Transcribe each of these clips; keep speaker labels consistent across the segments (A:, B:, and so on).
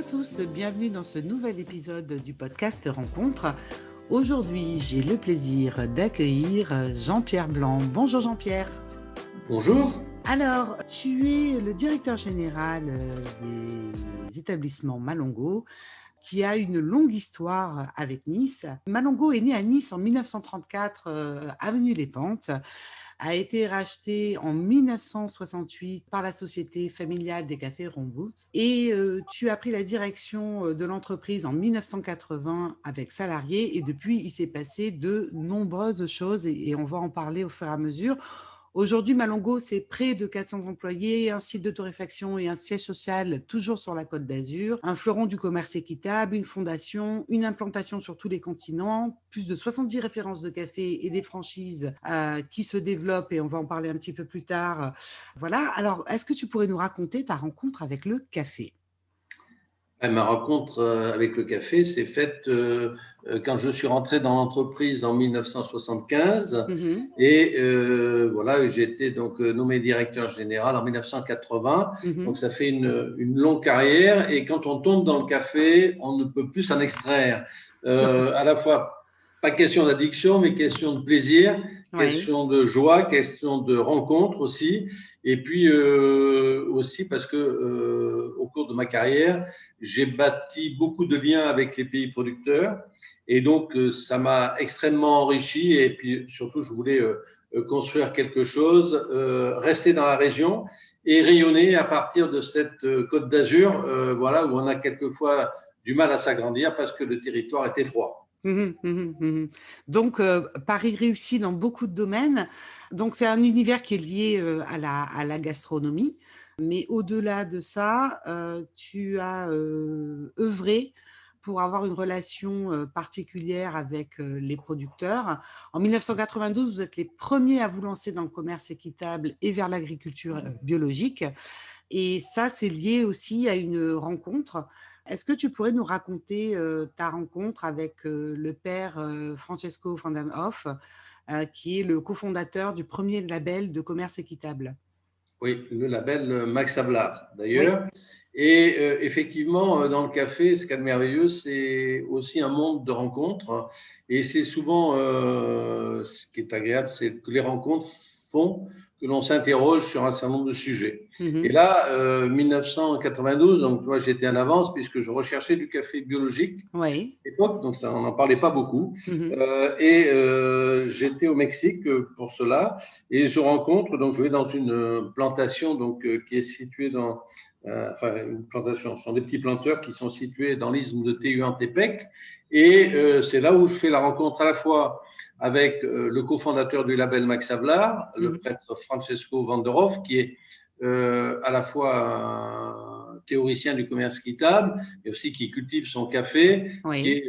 A: tous, bienvenue dans ce nouvel épisode du podcast Rencontre. Aujourd'hui, j'ai le plaisir d'accueillir Jean-Pierre Blanc. Bonjour Jean-Pierre.
B: Bonjour.
A: Alors, tu es le directeur général des établissements Malongo, qui a une longue histoire avec Nice. Malongo est né à Nice en 1934, avenue Les Pentes, a été racheté en 1968 par la Société familiale des cafés Rombout. Et tu as pris la direction de l'entreprise en 1980 avec salariés. Et depuis, il s'est passé de nombreuses choses et on va en parler au fur et à mesure. Aujourd'hui, Malongo, c'est près de 400 employés, un site de torréfaction et un siège social toujours sur la Côte d'Azur, un fleuron du commerce équitable, une fondation, une implantation sur tous les continents, plus de 70 références de café et des franchises qui se développent et on va en parler un petit peu plus tard. Voilà. Alors, est-ce que tu pourrais nous raconter ta rencontre avec le café ?
B: Ma rencontre avec le café s'est faite quand je suis rentré dans l'entreprise en 1975 et voilà, j'ai été donc nommé directeur général en 1980. Donc ça fait une longue carrière et quand on tombe dans le café, on ne peut plus s'en extraire. À la fois pas question d'addiction, mais question de plaisir, question de joie, question de rencontre aussi. Et puis aussi parce que au cours de ma carrière, j'ai bâti beaucoup de liens avec les pays producteurs et donc ça m'a extrêmement enrichi et puis surtout je voulais construire quelque chose, rester dans la région et rayonner à partir de cette Côte d'Azur, voilà, où on a quelquefois du mal à s'agrandir parce que le territoire est étroit.
A: Donc, Paris réussit dans beaucoup de domaines. Donc, c'est un univers qui est lié à la gastronomie. Mais au-delà de ça, tu as œuvré pour avoir une relation particulière avec les producteurs. En 1992, vous êtes les premiers à vous lancer dans le commerce équitable et vers l'agriculture biologique. Et ça, c'est lié aussi à une rencontre. Est-ce que tu pourrais nous raconter ta rencontre avec le père Francesco van den Hoff, qui est le cofondateur du premier label de commerce équitable?
B: Oui, le label Max Havelaar d'ailleurs.
A: Oui.
B: Et effectivement, dans le café, ce qu'il y a de merveilleux, c'est aussi un monde de rencontres. Et c'est souvent, ce qui est agréable, c'est que les rencontres font que l'on s'interroge sur un certain nombre de sujets. Et là, 1992, donc toi, j'étais en avance puisque je recherchais du café biologique à l'époque, donc ça, on n'en parlait pas beaucoup. J'étais au Mexique pour cela et je rencontre, donc je vais dans une plantation donc, qui est située dans enfin, une plantation, ce sont des petits planteurs qui sont situés dans l'isthme de Tehuantepec. Et c'est là où je fais la rencontre à la fois avec le cofondateur du label Max Havelaar, le prêtre Francesco van der Hoff, qui est à la fois un théoricien du commerce équitable, mais aussi qui cultive son café, qui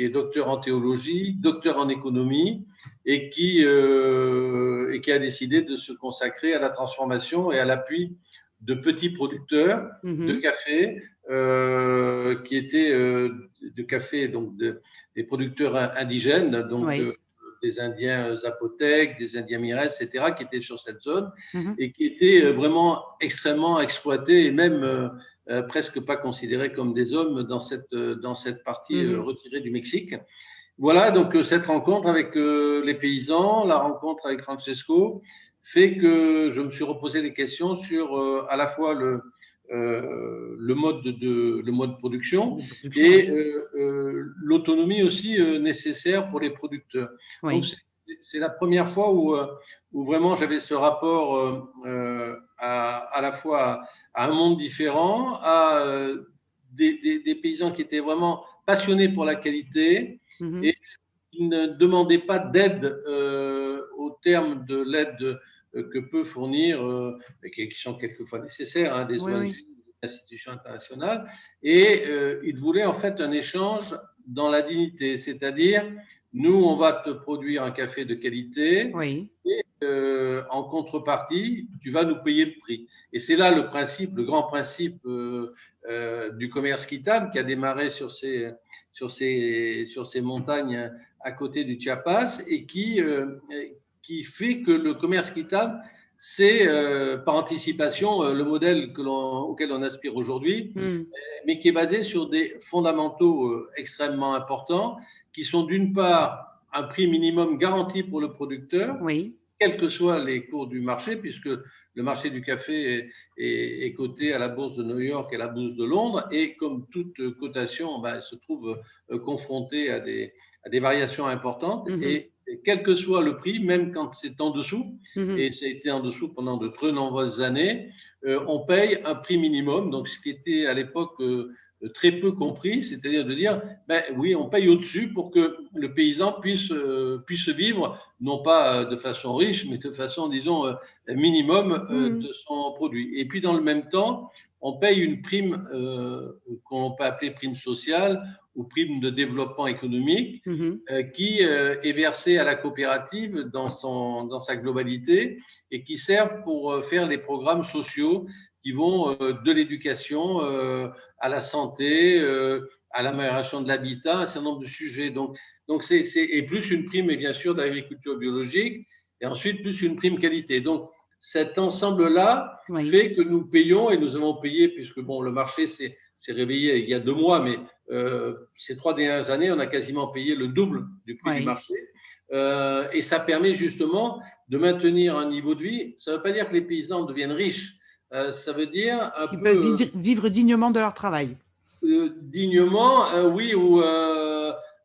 B: est docteur en théologie, docteur en économie, et qui a décidé de se consacrer à la transformation et à l'appui de petits producteurs de café qui étaient de café, donc des producteurs indigènes, donc des Indiens Zapotèques, des Indiens Mirès, etc., qui étaient sur cette zone et qui étaient vraiment extrêmement exploités et même presque pas considérés comme des hommes dans cette partie retirée du Mexique. Voilà, donc cette rencontre avec les paysans, la rencontre avec Francesco, fait que je me suis reposé des questions sur à la fois le mode de production et l'autonomie aussi nécessaire pour les producteurs. Donc c'est la première fois où vraiment j'avais ce rapport à la fois à un monde différent, à des paysans qui étaient vraiment passionnés pour la qualité et qui ne demandaient pas d'aide au terme de l'aide que peut fournir, qui sont quelquefois nécessaires, des ONG, des institutions internationales. Et ils voulaient en fait un échange dans la dignité, c'est-à-dire nous, on va te produire un café de qualité et en contrepartie, tu vas nous payer le prix. Et c'est là le principe, le grand principe du commerce équitable qui a démarré sur ces montagnes à côté du Chiapas et qui fait que le commerce équitable c'est par anticipation le modèle auquel on aspire aujourd'hui, mais qui est basé sur des fondamentaux extrêmement importants, qui sont d'une part un prix minimum garanti pour le producteur, quels que soient les cours du marché, puisque le marché du café est coté à la bourse de New York et à la bourse de Londres, et comme toute cotation, elle se trouve confrontée à des variations importantes, et quel que soit le prix, même quand c'est en dessous, et ça a été en dessous pendant de très nombreuses années, on paye un prix minimum, donc ce qui était à l'époque très peu compris, c'est-à-dire de dire, oui, on paye au-dessus pour que le paysan puisse vivre, non pas de façon riche, mais de façon, disons, minimum de son produit. Et puis, dans le même temps, on paye une prime qu'on peut appeler prime sociale ou prime de développement économique, qui est versée à la coopérative dans sa globalité et qui servent pour faire les programmes sociaux qui vont de l'éducation à la santé, à l'amélioration de l'habitat, un certain nombre de sujets. Donc et plus une prime, et bien sûr, d'agriculture biologique, et ensuite plus une prime qualité. Donc, cet ensemble-là fait que nous payons, et nous avons payé, puisque le marché s'est réveillé il y a 2 mois, mais ces 3 dernières années, on a quasiment payé le double du prix du marché. Et ça permet justement de maintenir un niveau de vie. Ça ne veut pas dire que les paysans deviennent riches. Ça veut dire
A: Ils peuvent vivre dignement de leur travail.
B: Dignement, oui, ou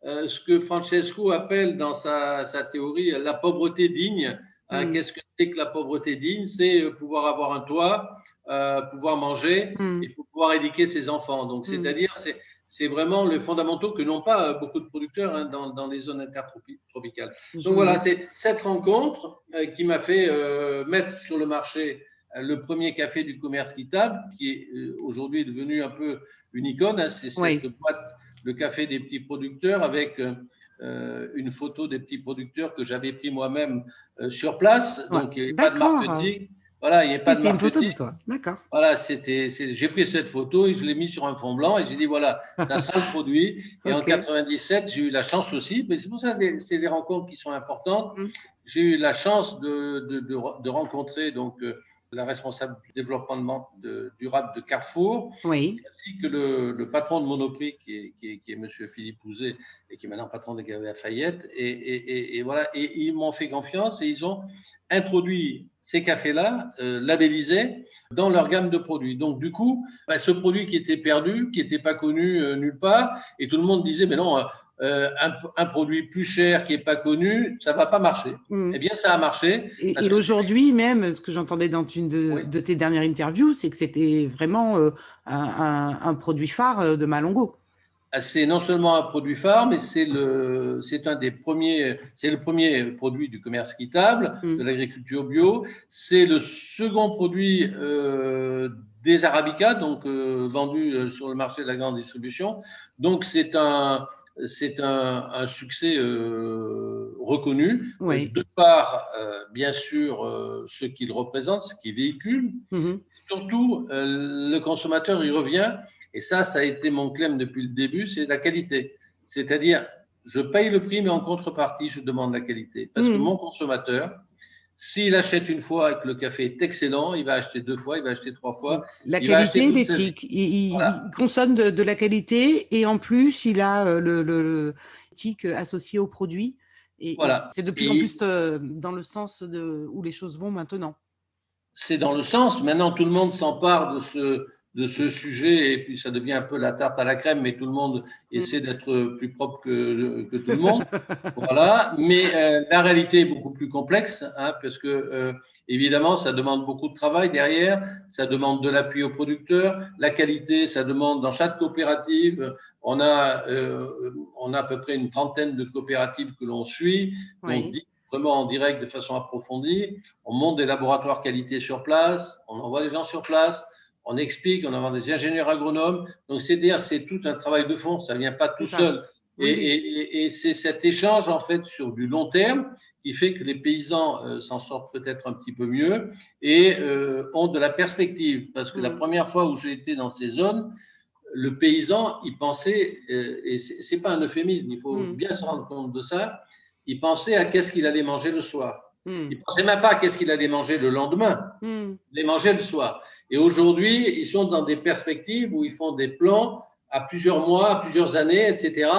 B: ce que Francesco appelle dans sa théorie la pauvreté digne. Qu'est-ce que c'est que la pauvreté digne? C'est pouvoir avoir un toit, pouvoir manger et pouvoir éduquer ses enfants. Donc, c'est-à-dire, c'est vraiment les fondamentaux que n'ont pas beaucoup de producteurs dans les zones intertropicales. Donc voilà, c'est cette rencontre qui m'a fait mettre sur le marché le premier café du commerce équitable, qui est aujourd'hui devenu un peu une icône. C'est cette boîte, le café des petits producteurs, avec une photo des petits producteurs que j'avais pris moi-même sur place. Donc, il n'y a pas de marketing. Voilà, il n'y a pas de marketing.
A: C'est une photo de toi, d'accord.
B: Voilà, j'ai pris cette photo et je l'ai mise sur un fond blanc et j'ai dit voilà, ça sera le produit. Et en 97, j'ai eu la chance aussi, mais c'est pour ça que c'est des rencontres qui sont importantes. J'ai eu la chance de rencontrer donc la responsable du développement durable de Carrefour, ainsi que le patron de Monoprix, qui est M. Philippe Houzet, et qui est maintenant patron des Galeries Lafayette. Et voilà, et ils m'ont fait confiance et ils ont introduit ces cafés-là, labellisés, dans leur gamme de produits. Donc, du coup, ce produit qui était perdu, qui n'était pas connu nulle part, et tout le monde disait, mais non, un produit plus cher qui n'est pas connu, ça ne va pas marcher. Eh bien, ça a marché.
A: Et aujourd'hui, même, ce que j'entendais dans une de tes dernières interviews, c'est que c'était vraiment un produit phare de Malongo.
B: C'est non seulement un produit phare, mais c'est le premier produit du commerce équitable, de l'agriculture bio. C'est le second produit des Arabicas, donc vendu sur le marché de la grande distribution. Donc c'est un succès reconnu, de par, bien sûr, ce qu'il représente, ce qu'il véhicule. Surtout, le consommateur y revient. Et ça a été mon claim depuis le début, c'est la qualité. C'est-à-dire, je paye le prix, mais en contrepartie, je demande la qualité. Parce que mon consommateur, s'il achète une fois et que le café est excellent, il va acheter 2 fois, il va acheter 3 fois.
A: La qualité, l'éthique. Il consomme de la qualité et en plus, il a l'éthique associée au produit. Et c'est de plus en plus dans le sens où les choses vont maintenant.
B: C'est dans le sens. Maintenant, tout le monde s'empare de ce sujet et puis ça devient un peu la tarte à la crème, mais tout le monde essaie d'être plus propre que tout le monde. Voilà. Mais la réalité est beaucoup plus complexe, parce que évidemment, ça demande beaucoup de travail derrière, ça demande de l'appui aux producteurs, la qualité, ça demande dans chaque coopérative, on a à peu près une trentaine de coopératives que l'on suit, donc vraiment en direct de façon approfondie. On monte des laboratoires qualité sur place, on envoie des gens sur place, on explique, on envoie des ingénieurs agronomes. Donc, c'est-à-dire, c'est tout un travail de fond, ça ne vient pas tout seul. Et c'est cet échange, en fait, sur du long terme qui fait que les paysans s'en sortent peut-être un petit peu mieux et ont de la perspective. Parce que la première fois où j'ai été dans ces zones, le paysan, il pensait, et ce n'est pas un euphémisme, il faut bien se rendre compte de ça, il pensait à qu'est-ce qu'il allait manger le soir. Ils ne pensaient même pas à qu'est-ce qu'il allait manger le lendemain. Ils les mangeaient le soir. Et aujourd'hui, ils sont dans des perspectives où ils font des plans à plusieurs mois, à plusieurs années, etc.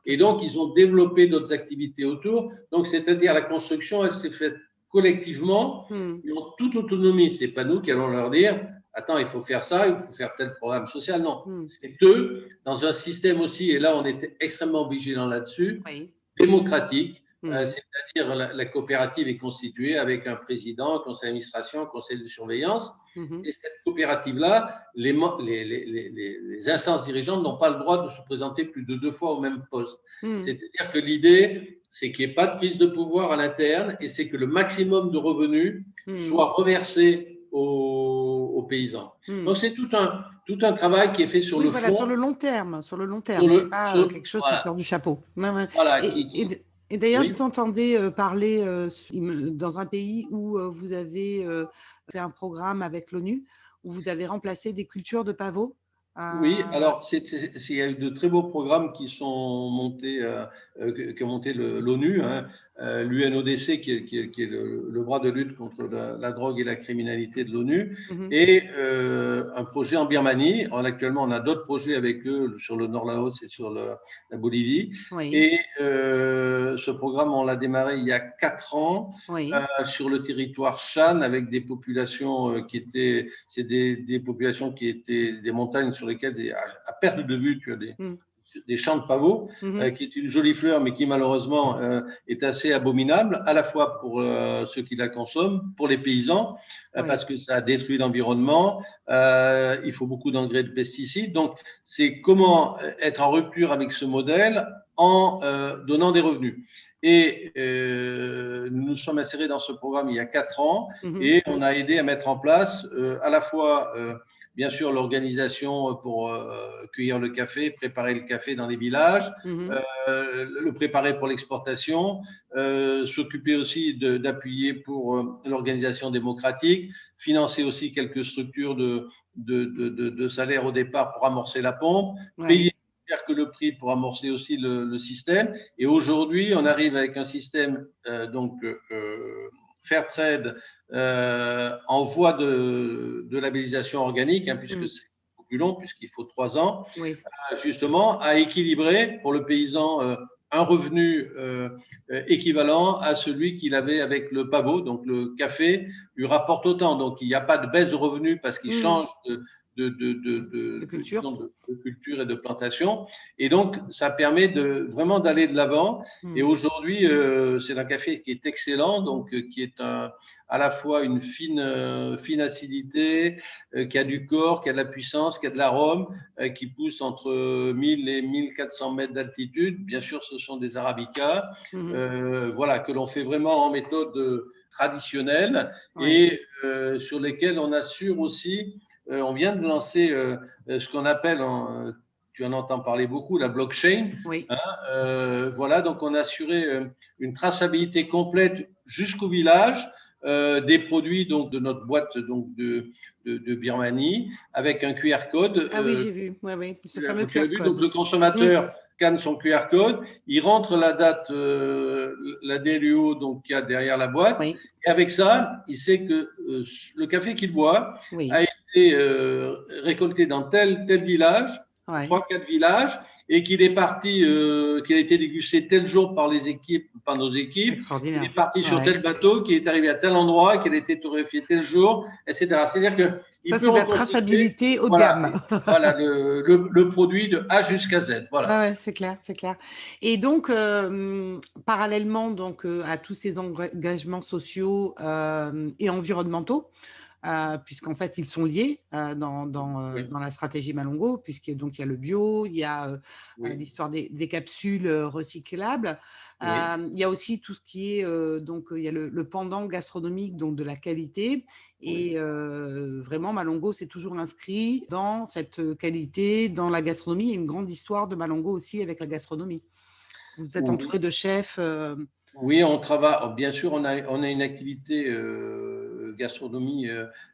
B: Et donc, ils ont développé d'autres activités autour. Donc, c'est-à-dire la construction, elle s'est faite collectivement, mais en toute autonomie. Ce n'est pas nous qui allons leur dire « Attends, il faut faire ça, il faut faire tel programme social ». Non, c'est eux, dans un système aussi, et là, on était extrêmement vigilants là-dessus, démocratique. C'est-à-dire la coopérative est constituée avec un président, un conseil d'administration, un conseil de surveillance. Et cette coopérative-là, les instances dirigeantes n'ont pas le droit de se présenter plus de 2 fois au même poste. C'est-à-dire que l'idée, c'est qu'il n'y ait pas de prise de pouvoir à l'interne et c'est que le maximum de revenus soit reversé aux paysans. Donc, c'est tout un travail qui est fait sur le fond.
A: Sur le long terme. Sur le long terme. Ce n'est pas quelque chose qui sort du chapeau.
B: Voilà,
A: et d'ailleurs, je t'entendais parler dans un pays où vous avez fait un programme avec l'ONU, où vous avez remplacé des cultures de pavots.
B: Oui, alors il y a eu de très beaux programmes qui sont montés, que monté l'ONU, l'UNODC qui est le bras de lutte contre la drogue et la criminalité de l'ONU, et un projet en Birmanie. Actuellement, on a d'autres projets avec eux sur le Nord-Laos et sur la Bolivie. Et ce programme, on l'a démarré il y a 4 ans sur le territoire Shan avec des populations c'est des populations qui étaient des montagnes sur lesquelles, à perte de vue, tu as des champs de pavots, qui est une jolie fleur, mais qui malheureusement est assez abominable, à la fois pour ceux qui la consomment, pour les paysans, parce que ça détruit l'environnement, il faut beaucoup d'engrais, de pesticides. Donc, c'est comment être en rupture avec ce modèle en donnant des revenus. Et nous nous sommes insérés dans ce programme il y a 4 ans et on a aidé à mettre en place à la fois bien sûr l'organisation pour cueillir le café, préparer le café dans les villages, le préparer pour l'exportation, s'occuper aussi d'appuyer pour l'organisation démocratique, financer aussi quelques structures de salaire au départ pour amorcer la pompe, payer que le prix pour amorcer aussi le système. Et aujourd'hui, on arrive avec un système fair trade en voie de labellisation organique, puisque c'est beaucoup plus long, puisqu'il faut 3 ans, justement, à équilibrer pour le paysan un revenu équivalent à celui qu'il avait avec le pavot. Donc, le café lui rapporte autant. Donc, il n'y a pas de baisse de revenus parce qu'il change de culture et de plantation. Et donc, ça permet vraiment d'aller de l'avant. Et aujourd'hui, c'est un café qui est excellent, donc qui est à la fois une fine acidité, qui a du corps, qui a de la puissance, qui a de l'arôme, qui pousse entre 1000 et 1400 mètres d'altitude. Bien sûr, ce sont des arabicas, que l'on fait vraiment en méthode traditionnelle et sur lesquels on assure aussi. On vient de lancer ce qu'on appelle, tu en entends parler beaucoup, la blockchain. Donc on a assuré une traçabilité complète jusqu'au village des produits donc, de notre boîte donc, de Birmanie avec un QR code.
A: Oui, j'ai vu, ce fameux QR code.
B: Donc le consommateur scanne son QR code, il rentre la date, la DLUO donc, qu'il y a derrière la boîte, et avec ça, il sait que le café qu'il boit a été récolté dans tel village, 3-4 villages, et qu'il est parti, qu'il a été dégusté tel jour par nos équipes, qu'il est parti sur tel bateau, qu'il est arrivé à tel endroit, qu'il a été torréfié tel jour, etc. C'est-à-dire que
A: ça, c'est la traçabilité haut de gamme.
B: Voilà, le produit de A jusqu'à Z. Voilà.
A: C'est clair, c'est clair. Et donc, parallèlement donc, à tous ces engagements sociaux et environnementaux, puisqu'en fait, ils sont liés dans la stratégie Malongo, puisqu'il y a le bio, il y a l'histoire des capsules recyclables. Il y a aussi tout ce qui est, il y a le pendant gastronomique, donc de la qualité. Et vraiment, Malongo s'est toujours inscrit dans cette qualité, dans la gastronomie. Il y a une grande histoire de Malongo aussi avec la gastronomie. Vous êtes entouré de chefs.
B: Oui, on travaille. Bien sûr, on a une activité gastronomie,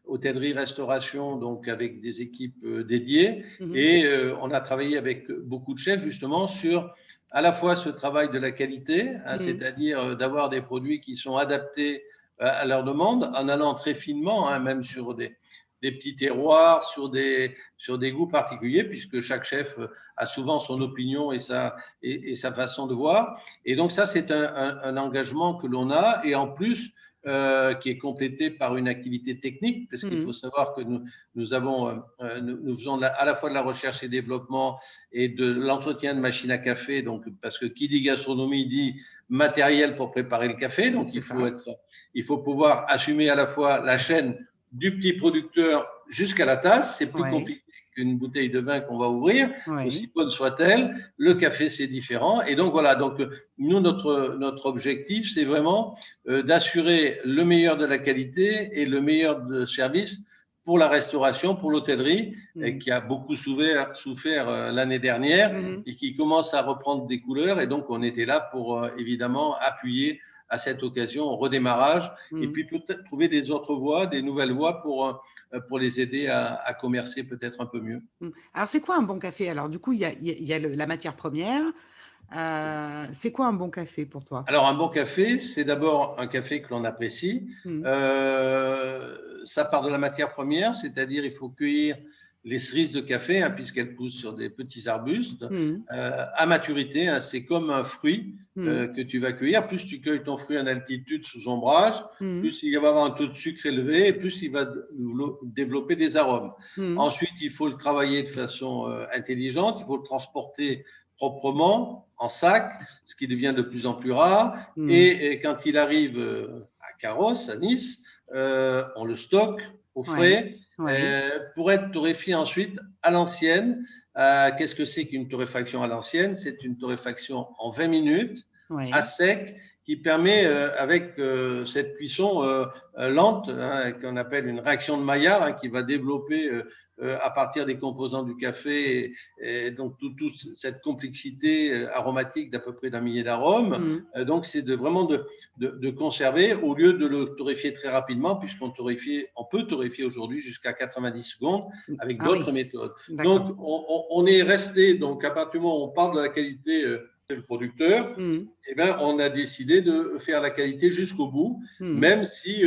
B: hôtellerie, restauration, donc avec des équipes dédiées. Et on a travaillé avec beaucoup de chefs justement sur à la fois ce travail de la qualité, c'est-à-dire d'avoir des produits qui sont adaptés à leur demande, en allant très finement, hein, même sur des petits terroirs, sur des goûts particuliers, puisque chaque chef a souvent son opinion et sa façon de voir. Et donc ça, c'est un engagement que l'on a, et en plus, qui est complété par une activité technique, parce qu'il faut savoir que nous faisons à la fois de la recherche et développement et de l'entretien de machines à café, donc, parce que qui dit gastronomie dit matériel pour préparer le café, donc il faut pouvoir assumer à la fois la chaîne du petit producteur jusqu'à la tasse. C'est plus compliqué qu'une bouteille de vin qu'on va ouvrir, aussi bonne soit-elle. Le café, c'est différent. Et donc, voilà. Donc, nous, notre objectif, c'est vraiment d'assurer le meilleur de la qualité et le meilleur de service pour la restauration, pour l'hôtellerie, qui a beaucoup souffert l'année dernière et qui commence à reprendre des couleurs. Et donc, on était là pour, évidemment, appuyer à cette occasion au redémarrage et puis peut-être trouver des autres voies, des nouvelles voies pour les aider à commercer peut-être un peu mieux.
A: Alors, c'est quoi un bon café? Alors, du coup, il y a la matière première. C'est quoi un bon café pour toi?
B: Alors, un bon café, c'est d'abord un café que l'on apprécie. Ça part de la matière première, c'est-à-dire il faut cueillir les cerises de café, hein, puisqu'elles poussent sur des petits arbustes, à maturité. Hein, c'est comme un fruit que tu vas cueillir. Plus tu cueilles ton fruit en altitude sous ombrage, plus il va avoir un taux de sucre élevé, et plus il va développer des arômes. Ensuite, il faut le travailler de façon intelligente, il faut le transporter proprement, en sac, ce qui devient de plus en plus rare. Et quand il arrive à Carrosse, à Nice, on le stocke au frais pour être torréfié ensuite à l'ancienne. Qu'est-ce que c'est qu'une torréfaction à l'ancienne? C'est une torréfaction en 20 minutes, à sec, qui permet, avec cette cuisson lente, hein, qu'on appelle une réaction de Maillard, hein, qui va développer à partir des composants du café, et donc toute cette complexité aromatique d'à peu près d'un millier d'arômes. Donc, c'est vraiment de conserver au lieu de le torréfier très rapidement, puisqu'on peut torréfier aujourd'hui jusqu'à 90 secondes avec d'autres méthodes. Donc, on est resté, donc à partir du moment où on parle de la qualité c'est le producteur, eh ben, on a décidé de faire la qualité jusqu'au bout, même si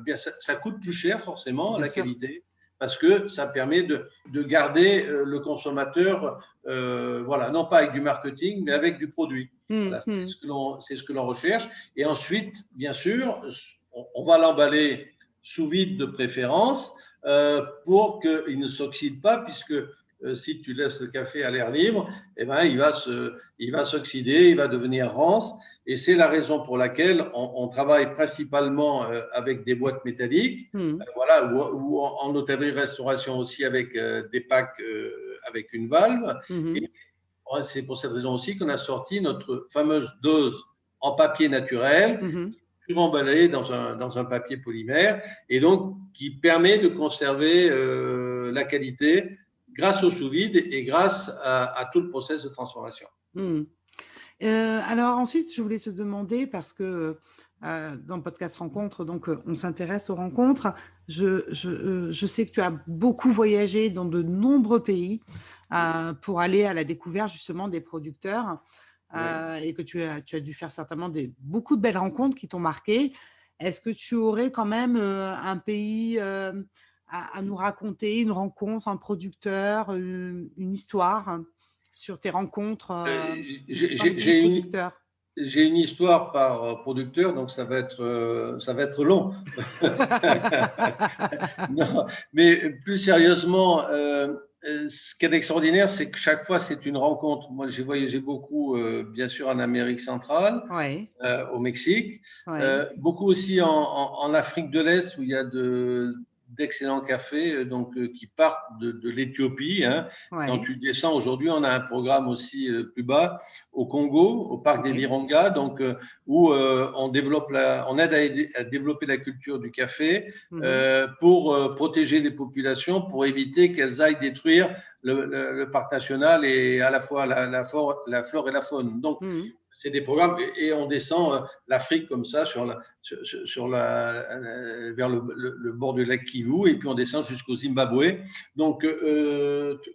B: bien, ça coûte plus cher forcément, la qualité, parce que ça permet de garder le consommateur, voilà, non pas avec du marketing, mais avec du produit. Voilà, c'est ce que l'on recherche. Et ensuite, bien sûr, on va l'emballer sous vide de préférence pour qu'il ne s'oxyde pas, puisque si tu laisses le café à l'air libre, eh ben, il va s'oxyder, il va devenir rance. Et c'est la raison pour laquelle on travaille principalement avec des boîtes métalliques, voilà, ou en hôtellerie-restauration aussi avec des packs avec une valve. Et c'est pour cette raison aussi qu'on a sorti notre fameuse dose en papier naturel, emballée dans un papier polymère, et donc qui permet de conserver la qualité grâce au sous-vide et grâce à tout le process de transformation.
A: Alors ensuite, je voulais te demander, parce que dans le podcast Rencontre, donc on s'intéresse aux rencontres. Je sais que tu as beaucoup voyagé dans de nombreux pays pour aller à la découverte justement des producteurs et que tu as dû faire certainement beaucoup de belles rencontres qui t'ont marqué. Est-ce que tu aurais quand même un pays à nous raconter, une rencontre, un producteur, une histoire sur tes rencontres
B: J'ai une histoire par producteur, donc ça va être long. Non, mais plus sérieusement, ce qui est extraordinaire, c'est que chaque fois, c'est une rencontre. Moi, j'ai voyagé beaucoup, bien sûr, en Amérique centrale, au Mexique, beaucoup aussi en Afrique de l'Est, où il y a d'excellents cafés qui partent de l'Éthiopie. Hein. Quand tu descends, aujourd'hui, on a un programme aussi plus bas au Congo, au parc des Virunga, où on aide à développer la culture du café pour protéger les populations, pour éviter qu'elles aillent détruire le parc national et à la fois la flore et la faune. Donc, c'est des programmes, et on descend l'Afrique comme ça vers le bord du lac Kivu, et puis on descend jusqu'au Zimbabwe. Donc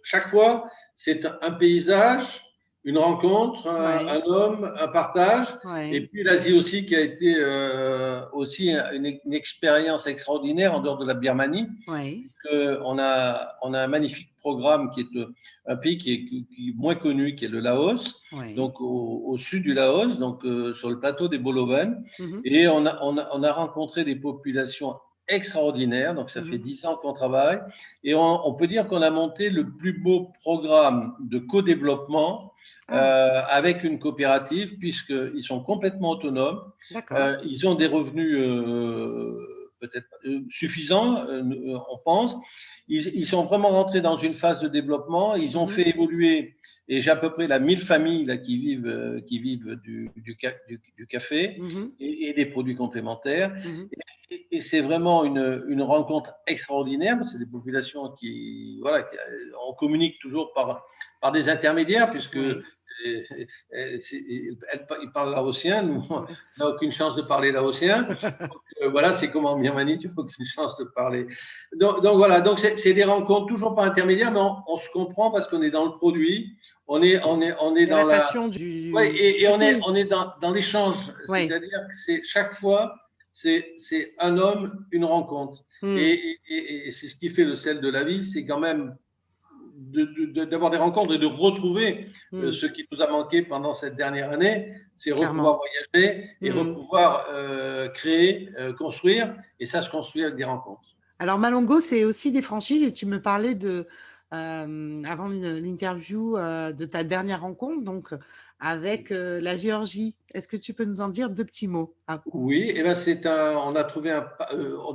B: chaque fois, c'est un paysage une rencontre,
A: Ouais.
B: un homme, un partage, et
A: Ouais.
B: puis l'Asie aussi qui a été aussi une expérience extraordinaire en dehors de la Birmanie.
A: Ouais.
B: On a un magnifique programme qui est un pays qui est moins connu, qui est le Laos,
A: Ouais.
B: donc au sud du Laos, donc sur le plateau des Boloven.
A: Mhm.
B: Et on a rencontré des populations extraordinaires, donc ça fait
A: Mhm.
B: 10 ans qu'on travaille, et on peut dire qu'on a monté le plus beau programme de co-développement
A: Ah,
B: avec une coopérative, puisqu'ils sont complètement autonomes,
A: d'accord.
B: ils ont des revenus peut-être suffisants, on pense. Ils sont vraiment rentrés dans une phase de développement. Ils ont
A: Mhm.
B: fait évoluer, et j'ai à peu près 1000 familles là, qui vivent du café
A: Mhm.
B: et des produits complémentaires.
A: Mhm.
B: Et c'est vraiment une rencontre extraordinaire. C'est des populations voilà, on communique toujours par des intermédiaires, puisque
A: Ouais.
B: ils parlent laotien. Nous, on
A: Ouais.
B: n'a aucune chance de parler laotien. Donc, voilà, c'est comme en Birmanie, tu n'as aucune chance de parler. Donc voilà, donc c'est des rencontres toujours par intermédiaire, mais on se comprend parce qu'on est dans le produit, on est
A: Il y a la
B: dans la.
A: passion
B: Ouais,
A: du
B: et
A: café.
B: on est dans l'échange,
A: Ouais.
B: c'est-à-dire que c'est chaque fois, c'est un homme, une rencontre.
A: Mm.
B: Et c'est ce qui fait le sel de la vie, c'est quand même d'avoir des rencontres et de retrouver
A: Mm.
B: ce qui nous a manqué pendant cette dernière année, c'est
A: Clairement.
B: repouvoir voyager et
A: Mm.
B: repouvoir créer, construire, et ça se construit avec des rencontres.
A: Alors, Malongo, c'est aussi des franchises et tu me parlais avant l'interview de ta dernière rencontre, donc avec la Géorgie. Est-ce que tu peux nous en dire deux petits mots? Ah,
B: Oui, et ben on a trouvé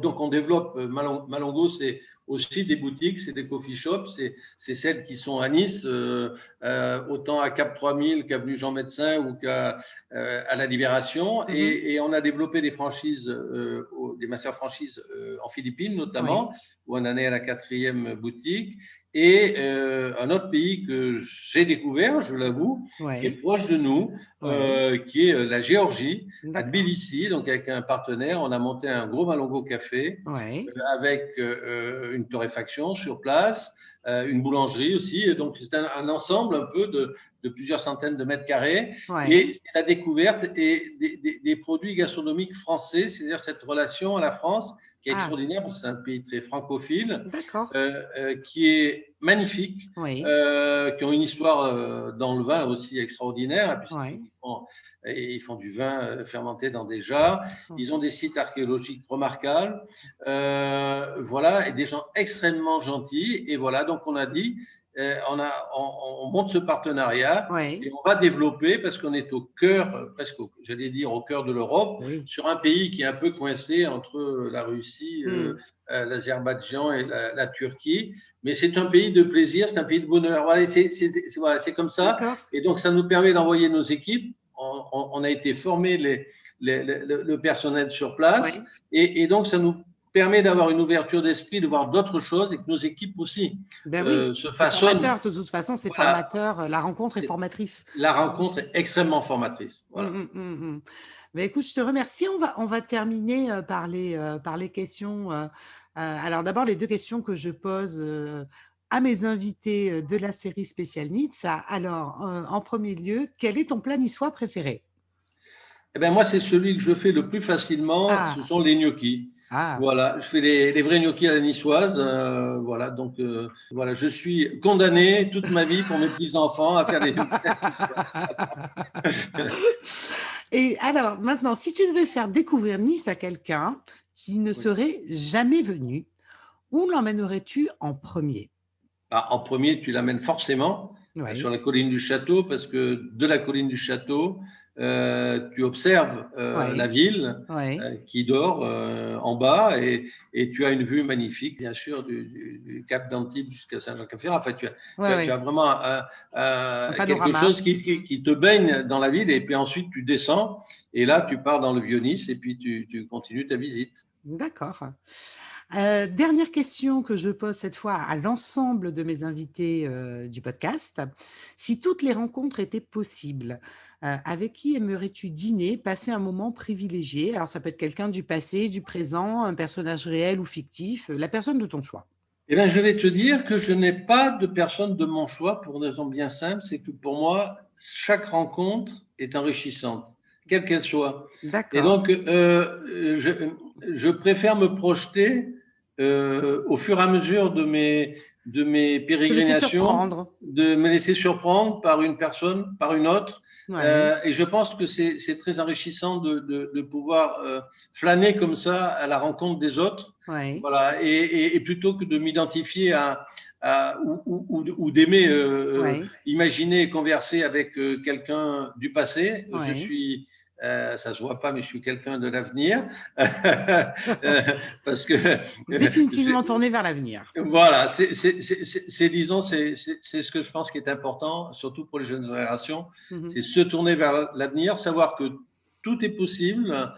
B: donc on développe Malongo, c'est aussi des boutiques, c'est des coffee shops, c'est celles qui sont à Nice, autant à Cap 3000 qu'avenue Jean Médecin ou à la Libération,
A: mhm.
B: et on a développé des franchises, des master franchises en Philippines notamment,
A: Oui,
B: où on en est à la 4e boutique, et un autre pays que j'ai découvert, je l'avoue, qui est
A: oui,
B: proche de nous,
A: oui.
B: qui est la Géorgie à
A: D'accord.
B: Tbilissi, donc avec un partenaire, on a monté un gros Malongo café
A: Oui,
B: avec une torréfaction sur place, une boulangerie aussi. Et donc c'est un ensemble un peu de plusieurs centaines de mètres carrés.
A: oui.
B: Et c'est la découverte et des produits gastronomiques français, c'est-à-dire cette relation à la France qui est
A: Ah,
B: extraordinaire, parce que c'est un pays très francophile,
A: d'accord.
B: qui est magnifique,
A: Oui,
B: qui ont une histoire dans le vin aussi extraordinaire, puisqu'ils
A: oui.
B: font du vin fermenté dans des jarres. Ils ont des sites archéologiques remarquables, voilà, et des gens extrêmement gentils. Et voilà, donc on a dit, on monte ce partenariat
A: Oui,
B: et on va développer, parce qu'on est au cœur, presque, j'allais dire, au cœur de l'Europe,
A: oui.
B: sur un pays qui est un peu coincé entre la Russie,
A: Hmm.
B: l'Azerbaïdjan et la Turquie. Mais c'est un pays de plaisir, c'est un pays de bonheur. Voilà, voilà, c'est comme ça.
A: D'accord.
B: Et donc, ça nous permet d'envoyer nos équipes. On a été formés le personnel sur place.
A: Oui.
B: Et donc, ça nous permet d'avoir une ouverture d'esprit, de voir d'autres choses, et que nos équipes aussi
A: Ben oui,
B: se
A: c'est
B: façonnent.
A: formateur. De toute façon, c'est
B: Voilà,
A: formateur. La rencontre est formatrice.
B: la
A: Bien
B: rencontre
A: sûr.
B: est extrêmement formatrice. Voilà.
A: Ben écoute, je te remercie. On va terminer par les questions. Alors d'abord, les deux questions que je pose à mes invités de la série Spécial Needs. Alors, en premier lieu, quel est ton plat niçois préféré?
B: Eh ben moi, c'est celui que je fais le plus facilement, ce
A: Ah,
B: sont les gnocchis.
A: ah.
B: Voilà, je fais les vrais gnocchis à la niçoise. Voilà, donc voilà, je suis condamné toute ma vie pour mes petits-enfants à faire des gnocchis à la niçoise.
A: Et alors, maintenant, si tu devais faire découvrir Nice à quelqu'un qui ne
B: Oui.
A: serait jamais venu, où l'emmènerais-tu en premier?
B: Ah, en premier, tu l'amènes forcément sur
A: Oui,
B: la colline du château, parce que de la colline du château, tu observes la
A: oui,
B: ville
A: oui.
B: qui dort en bas, et tu as une vue magnifique, bien sûr, du Cap d'Antibes jusqu'à Saint-Jean-Cap-Ferrat. Enfin,
A: Oui,
B: tu as
A: oui.
B: vraiment
A: Un
B: quelque
A: panorama.
B: chose qui te baigne dans la ville, et puis ensuite tu descends, et là tu pars dans le Vieux-Nice, et puis tu continues ta visite.
A: D'accord. Dernière question que je pose cette fois à l'ensemble de mes invités du podcast. Si toutes les rencontres étaient possibles, avec qui aimerais-tu dîner, passer un moment privilégié? Alors, ça peut être quelqu'un du passé, du présent, un personnage réel ou fictif, la personne de ton choix.
B: Eh bien, je vais te dire que je n'ai pas de personne de mon choix pour une raison bien simple, c'est que pour moi, chaque rencontre est enrichissante, quelle qu'elle soit. Et
A: D'accord.
B: donc, je préfère me projeter au fur et à mesure de mes
A: Te laisser
B: pérégrinations,
A: surprendre.
B: de me laisser surprendre par une personne, par une autre.
A: Ouais.
B: Et je pense que c'est très enrichissant de pouvoir flâner comme ça à la rencontre des autres.
A: Ouais.
B: Voilà. Et plutôt que de m'identifier ou d'aimer
A: Ouais.
B: imaginer et converser avec quelqu'un du passé, je
A: Ouais.
B: suis ça se voit pas, mais je suis quelqu'un de l'avenir parce que
A: Définitivement tourné vers l'avenir.
B: voilà, disons, c'est ce que je pense qui est important, surtout pour les jeunes générations,
A: Mhm.
B: c'est se tourner vers l'avenir, savoir que tout est possible,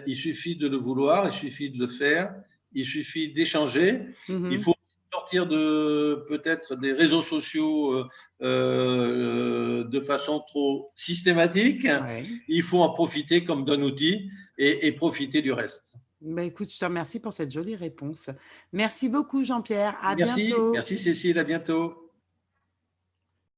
B: il suffit de le vouloir, il suffit de le faire, il suffit d'échanger, il
A: Mhm.
B: faut sortir de peut-être des réseaux sociaux de façon trop systématique,
A: Ouais.
B: il faut en profiter comme d'un outil et profiter du reste.
A: Bah, écoute, je te remercie pour cette jolie réponse. Merci beaucoup, Jean-Pierre. À
B: Merci,
A: bientôt.
B: merci Cécile, à bientôt.